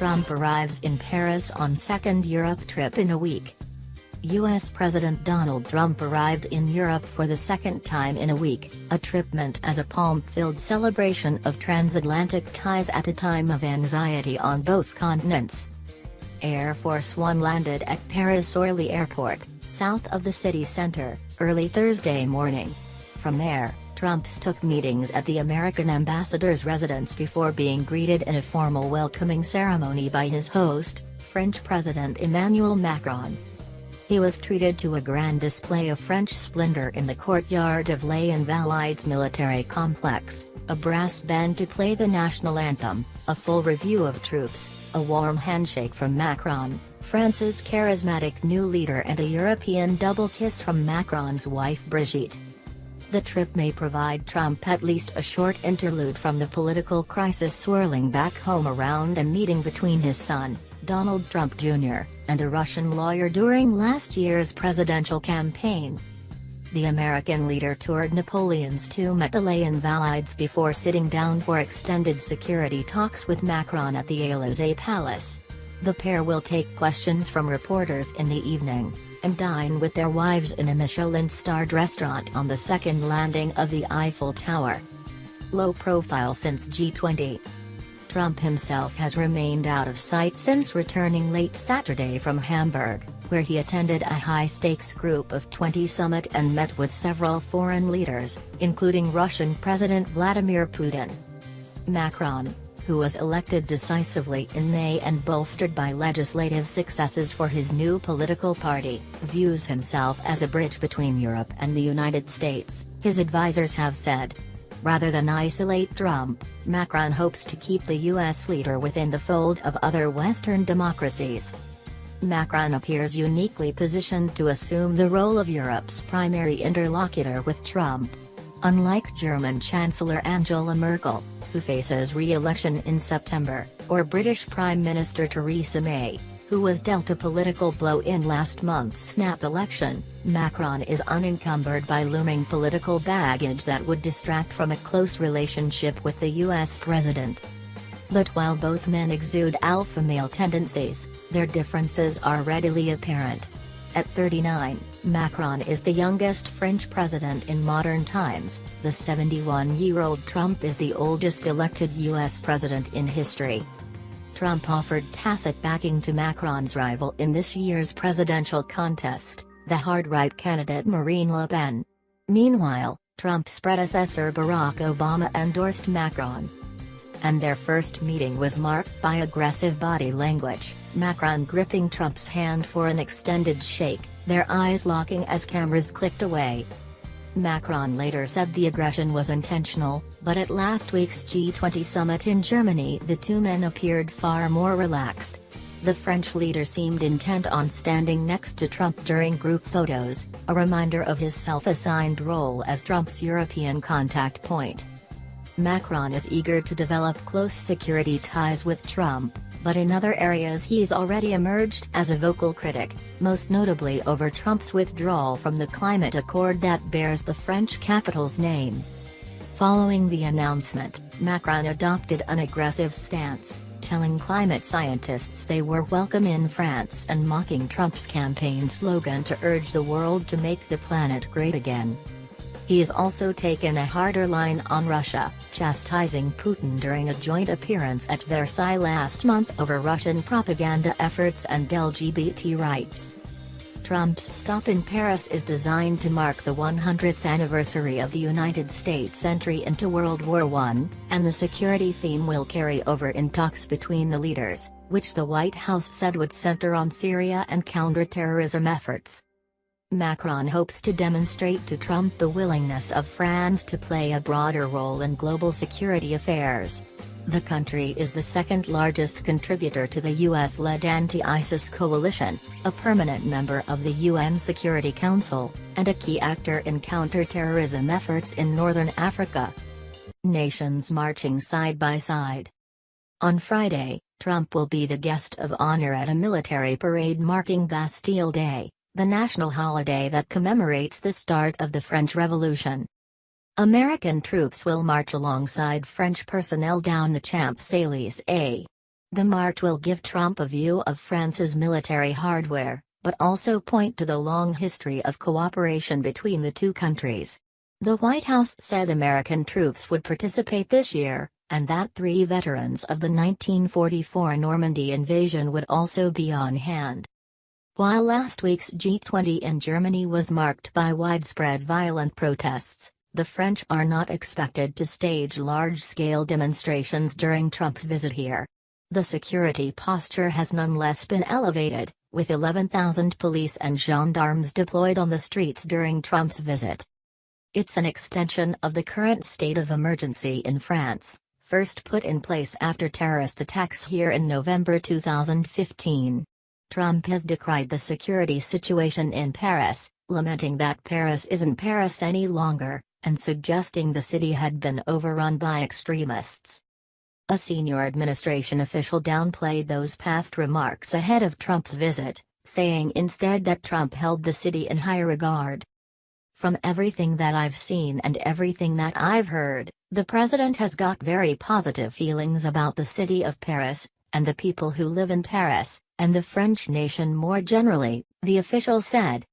Trump arrives in Paris on second Europe trip in a week. U.S. President Donald Trump arrived in Europe for the second time in a week, a trip meant as a pomp-filled celebration of transatlantic ties at a time of anxiety on both continents. Air Force One landed at Paris-Orly Airport, south of the city center, early Thursday morning. From there, Trump took meetings at the American ambassador's residence before being greeted in a formal welcoming ceremony by his host, French President Emmanuel Macron. He was treated to a grand display of French splendor in the courtyard of Les Invalides military complex, a brass band to play the national anthem, a full review of troops, a warm handshake from Macron, France's charismatic new leader, and a European double kiss from Macron's wife Brigitte. The trip may provide Trump at least a short interlude from the political crisis swirling back home around a meeting between his son, Donald Trump Jr., and a Russian lawyer during last year's presidential campaign. The American leader toured Napoleon's tomb at the Les Invalides before sitting down for extended security talks with Macron at the Élysée Palace. The pair will take questions from reporters in the evening, and dine with their wives in a Michelin-starred restaurant on the second landing of the Eiffel Tower. Low profile since G20. Trump himself has remained out of sight since returning late Saturday from Hamburg, where he attended a high-stakes Group of 20 summit and met with several foreign leaders, including Russian President Vladimir Putin. Macron, who was elected decisively in May and bolstered by legislative successes for his new political party, views himself as a bridge between Europe and the United States, his advisors have said. Rather than isolate Trump, Macron hopes to keep the U.S. leader within the fold of other Western democracies. Macron appears uniquely positioned to assume the role of Europe's primary interlocutor with Trump. Unlike German Chancellor Angela Merkel, who faces re-election in September, or British Prime Minister Theresa May, who was dealt a political blow in last month's snap election, Macron is unencumbered by looming political baggage that would distract from a close relationship with the U.S. president. But while both men exude alpha male tendencies, their differences are readily apparent. At 39, Macron is the youngest French president in modern times. The 71-year-old Trump is the oldest elected U.S. president in history. Trump offered tacit backing to Macron's rival in this year's presidential contest, the hard-right candidate Marine Le Pen. Meanwhile, Trump's predecessor Barack Obama endorsed Macron. And their first meeting was marked by aggressive body language, Macron gripping Trump's hand for an extended shake, their eyes locking as cameras clicked away. Macron later said the aggression was intentional, but at last week's G20 summit in Germany the two men appeared far more relaxed. The French leader seemed intent on standing next to Trump during group photos, a reminder of his self-assigned role as Trump's European contact point. Macron is eager to develop close security ties with Trump, but in other areas he's already emerged as a vocal critic, most notably over Trump's withdrawal from the climate accord that bears the French capital's name. Following the announcement, Macron adopted an aggressive stance, telling climate scientists they were welcome in France and mocking Trump's campaign slogan to urge the world to make the planet great again. He's also taken a harder line on Russia, chastising Putin during a joint appearance at Versailles last month over Russian propaganda efforts and LGBT rights. Trump's stop in Paris is designed to mark the 100th anniversary of the United States' entry into World War I, and the security theme will carry over in talks between the leaders, which the White House said would center on Syria and counterterrorism efforts. Macron hopes to demonstrate to Trump the willingness of France to play a broader role in global security affairs. The country is the second largest contributor to the US-led anti-ISIS coalition, a permanent member of the UN Security Council, and a key actor in counter-terrorism efforts in northern Africa. Nations marching side by side. On Friday, Trump will be the guest of honor at a military parade marking Bastille Day, the national holiday that commemorates the start of the French Revolution. American troops will march alongside French personnel down the Champs-Élysées. The march will give Trump a view of France's military hardware, but also point to the long history of cooperation between the two countries. The White House said American troops would participate this year, and that 3 veterans of the 1944 Normandy invasion would also be on hand. While last week's G20 in Germany was marked by widespread violent protests, the French are not expected to stage large-scale demonstrations during Trump's visit here. The security posture has nonetheless been elevated, with 11,000 police and gendarmes deployed on the streets during Trump's visit. It's an extension of the current state of emergency in France, first put in place after terrorist attacks here in November 2015. Trump has decried the security situation in Paris, lamenting that Paris isn't Paris any longer, and suggesting the city had been overrun by extremists. A senior administration official downplayed those past remarks ahead of Trump's visit, saying instead that Trump held the city in high regard. From everything that I've seen and everything that I've heard, the president has got very positive feelings about the city of Paris, and the people who live in Paris, and the French nation more generally, the official said.